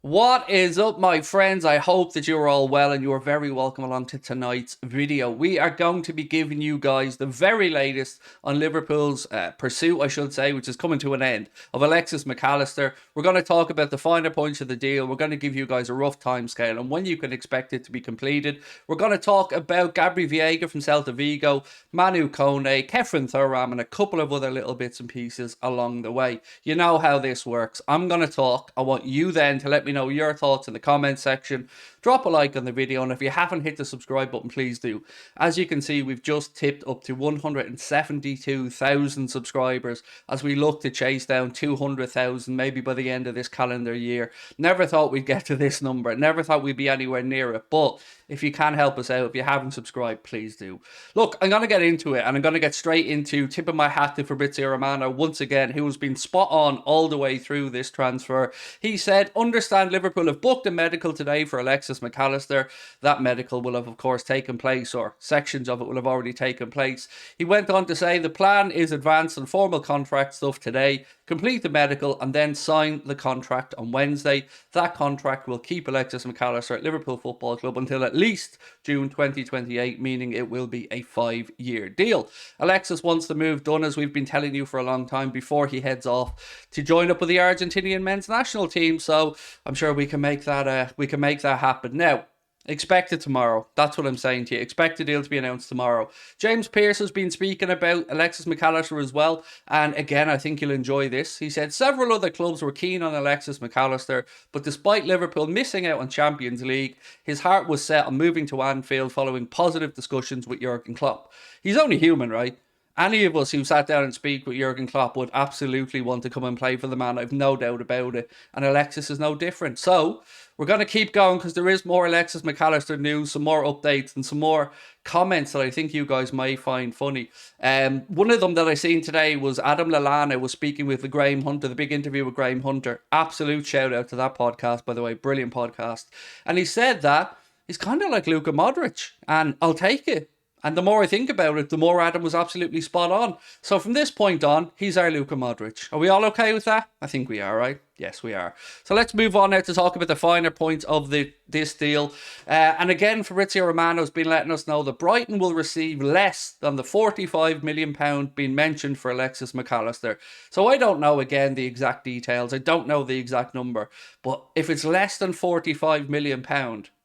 What is up, my friends? I hope that you're all well and you are very welcome along to tonight's video. We are going to be giving you guys the very latest on Liverpool's pursuit, I should say, which is coming to an end, of Alexis Mac Allister. We're going to talk about the finer points of the deal. We're going to give you guys a rough timescale and when you can expect it to be completed. We're going to talk about Gabri Veiga from Celta Vigo, Manu Kone, Kefren Thuram, and a couple of other little bits and pieces along the way. You know how this works. I'm going to talk. I want you then to let me know your thoughts in the comment section. Drop a like on the video, and if you haven't hit the subscribe button, please do. As you can see, we've just tipped up to 172,000 subscribers as we look to chase down 200,000 maybe by the end of this calendar year. Never thought we'd get to this number. Never thought we'd be anywhere near it. But if you can help us out, if you haven't subscribed, please do. Look, I'm going to get into it, and I'm going to get straight into tipping my hat to Fabrizio Romano once again, who has been spot on all the way through this transfer. He said, understand Liverpool have booked a medical today for Alexis Mac Allister. That medical will have, of course, taken place, or sections of it will have already taken place. He went on to say the plan is advance and formal contract stuff today, complete the medical, and then sign the contract on Wednesday. That contract will keep Alexis Mac Allister at Liverpool Football Club until at least June 2028, meaning it will be a 5-year deal. Alexis wants the move done, as we've been telling you for a long time, before he heads off to join up with the Argentinian men's national team. So I'm sure we can make that happen. Now, expect it tomorrow. That's what I'm saying to you. Expect the deal to be announced tomorrow. James Pearce has been speaking about Alexis Mac Allister as well. And again, I think you'll enjoy this. He said several other clubs were keen on Alexis Mac Allister, but despite Liverpool missing out on Champions League, his heart was set on moving to Anfield following positive discussions with Jurgen Klopp. He's only human, right? Any of us who sat down and speak with Jurgen Klopp would absolutely want to come and play for the man. I've no doubt about it. And Alexis is no different. So we're going to keep going because there is more Alexis Mac Allister news, some more updates, and some more comments that I think you guys may find funny. One of them that I seen today was Adam Lallana was speaking with the Graham Hunter, the big interview with Graham Hunter. Absolute shout out to that podcast, by the way. Brilliant podcast. And he said that he's kind of like Luka Modric. And I'll take it. And the more I think about it, the more Adam was absolutely spot on. So from this point on, he's our Luka Modric. Are we all okay with that? I think we are, right? Yes, we are. So let's move on now to talk about the finer points of this deal. And again, Fabrizio Romano has been letting us know that Brighton will receive less than the £45 million being mentioned for Alexis Mac Allister. So I don't know, again, the exact details. I don't know the exact number. But if it's less than £45 million,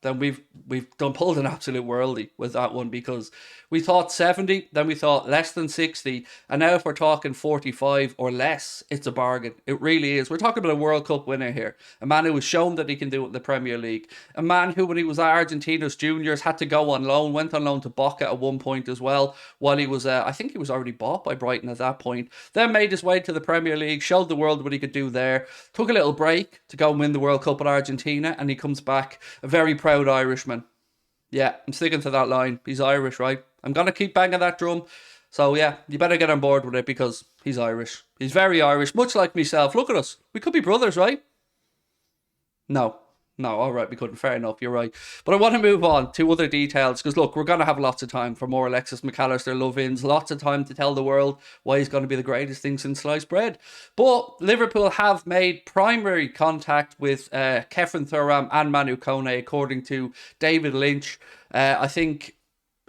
then we've pulled an absolute worldie with that one, because we thought 70, then we thought less than 60, and now if we're talking 45 or less, it's a bargain. It really is. We're talking about a World Cup winner here, a man who has shown that he can do it in the Premier League, a man who, when he was at Argentina's juniors, had to go on loan, went on loan to Boca at one point as well, while he was, I think he was already bought by Brighton at that point, then made his way to the Premier League, showed the world what he could do there, took a little break to go and win the World Cup at Argentina, and he comes back a very proud Irishman. Yeah, I'm sticking to that line. He's Irish, right? I'm going to keep banging that drum. So yeah, you better get on board with it because he's Irish. He's very Irish, much like myself. Look at us. We could be brothers, right? No. No, all right, we couldn't. Fair enough, you're right. But I want to move on to other details because, look, we're going to have lots of time for more Alexis Mac Allister love-ins, lots of time to tell the world why he's going to be the greatest thing since sliced bread. But Liverpool have made primary contact with Kefren Thuram and Manu Kone, according to David Lynch. I think,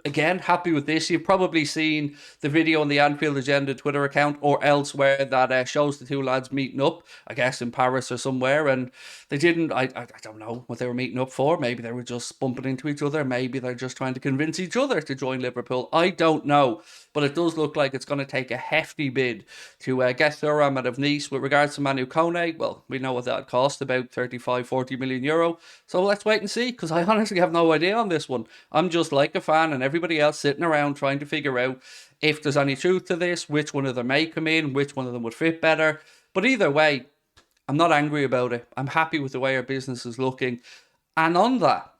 again, happy with this. You've probably seen the video on the Anfield Agenda Twitter account or elsewhere that shows the two lads meeting up, I guess in Paris or somewhere, and they didn't, I don't know what they were meeting up for. Maybe they were just bumping into each other. Maybe they're just trying to convince each other to join Liverpool. I don't know, but it does look like it's going to take a hefty bid to get Thuram out of Nice. With regards to Manu Kone, well, we know what that cost, about 35-40 million euro. So let's wait and see, because I honestly have no idea on this one. I'm just like a fan and everybody else sitting around trying to figure out if there's any truth to this, which one of them may come in, which one of them would fit better. But either way, I'm not angry about it. I'm happy with the way our business is looking. And on that,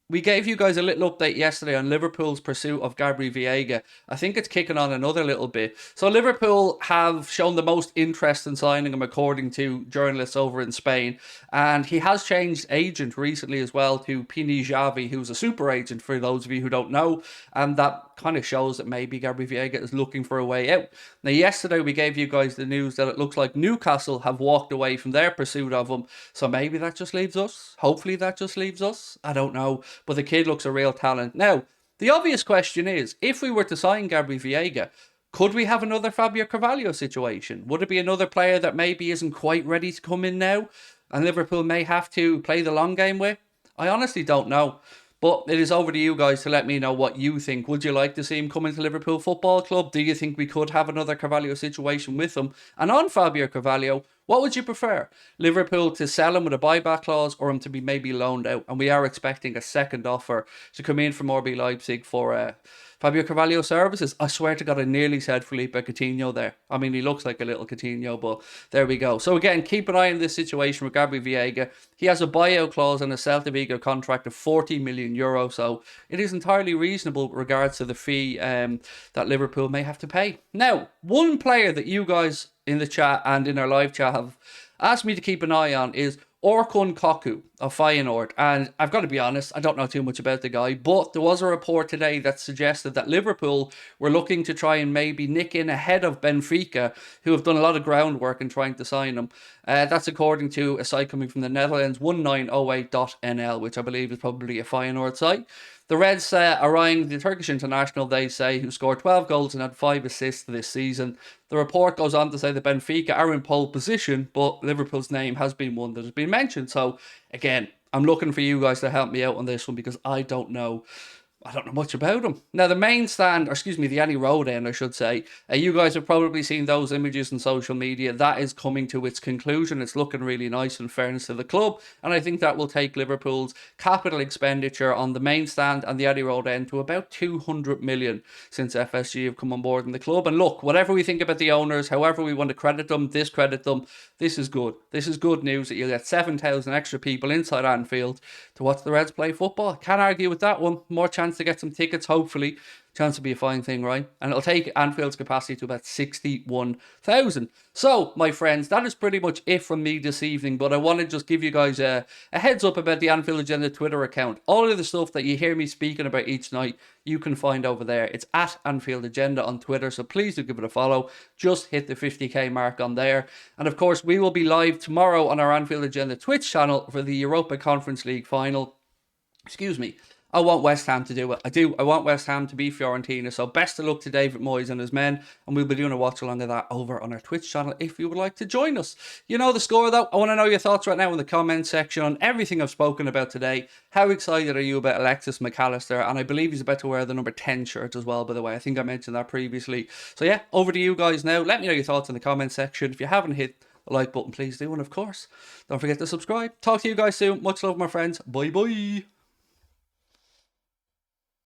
we gave you guys a little update yesterday on Liverpool's pursuit of Gabri Veiga. I think it's kicking on another little bit. So Liverpool have shown the most interest in signing him, according to journalists over in Spain. And he has changed agent recently as well to Pini Xavi, who's a super agent for those of you who don't know. And that that kind of shows that maybe Gabri Veiga is looking for a way out. Now, yesterday we gave you guys the news that it looks like Newcastle have walked away from their pursuit of him. So maybe that just leaves us. Hopefully that just leaves us. I don't know. But the kid looks a real talent. Now, the obvious question is, if we were to sign Gabri Veiga, could we have another Fabio Carvalho situation? Would it be another player that maybe isn't quite ready to come in now and Liverpool may have to play the long game with? I honestly don't know. But it is over to you guys to let me know what you think. Would you like to see him come into Liverpool Football Club? Do you think we could have another Carvalho situation with him? And on Fabio Carvalho, what would you prefer? Liverpool to sell him with a buyback clause or him to be maybe loaned out? And we are expecting a second offer to come in from RB Leipzig for Fabio Carvalho services. I swear to God, I nearly said Felipe Coutinho there. I mean, he looks like a little Coutinho, but there we go. So again, keep an eye on this situation with Gabri Veiga. He has a buyout clause and a Celta Vigo contract of 40 million euro, so it is entirely reasonable with regards to the fee that Liverpool may have to pay. Now, one player that you guys in the chat and in our live chat have asked me to keep an eye on is Orkun Koku of Feyenoord. And I've got to be honest, I don't know too much about the guy, but there was a report today that suggested that Liverpool were looking to try and maybe nick in ahead of Benfica, who have done a lot of groundwork in trying to sign him. That's according to a site coming from the Netherlands, 1908.nl, which I believe is probably a Feyenoord site. The Reds are eyeing the Turkish international, they say, who scored 12 goals and had 5 assists this season. The report goes on to say that Benfica are in pole position, but Liverpool's name has been one that has been mentioned. So, again, I'm looking for you guys to help me out on this one because I don't know much about him. Now, the main stand, or excuse me, the Annie Road end, I should say, you guys have probably seen those images on social media. That is coming to its conclusion. It's looking really nice in fairness to the club, and I think that will take Liverpool's capital expenditure on the main stand and the Annie Road end to about 200 million since FSG have come on board in the club. And look, whatever we think about the owners, however we want to credit them, discredit them, this is good. This is good news that you'll get 7,000 extra people inside Anfield to watch the Reds play football. Can't argue with that one. More chance to get some tickets, hopefully. Chance to be a fine thing, right? And it'll take Anfield's capacity to about 61,000. So, my friends, that is pretty much it from me this evening. But I want to just give you guys a heads up about the Anfield Agenda Twitter account. All of the stuff that you hear me speaking about each night, you can find over there. It's at Anfield Agenda on Twitter. So please do give it a follow. Just hit the 50k mark on there. And of course, we will be live tomorrow on our Anfield Agenda Twitch channel for the Europa Conference League final. Excuse me. I want West Ham to do it. I do. I want West Ham to be Fiorentina. So best of luck to David Moyes and his men. And we'll be doing a watch along of that over on our Twitch channel if you would like to join us. You know the score though. I want to know your thoughts right now in the comment section on everything I've spoken about today. How excited are you about Alexis Mac Allister? And I believe he's about to wear the number 10 shirt as well, by the way. I think I mentioned that previously. So yeah, over to you guys now. Let me know your thoughts in the comment section. If you haven't hit the like button, please do. And of course, don't forget to subscribe. Talk to you guys soon. Much love, my friends. Bye bye.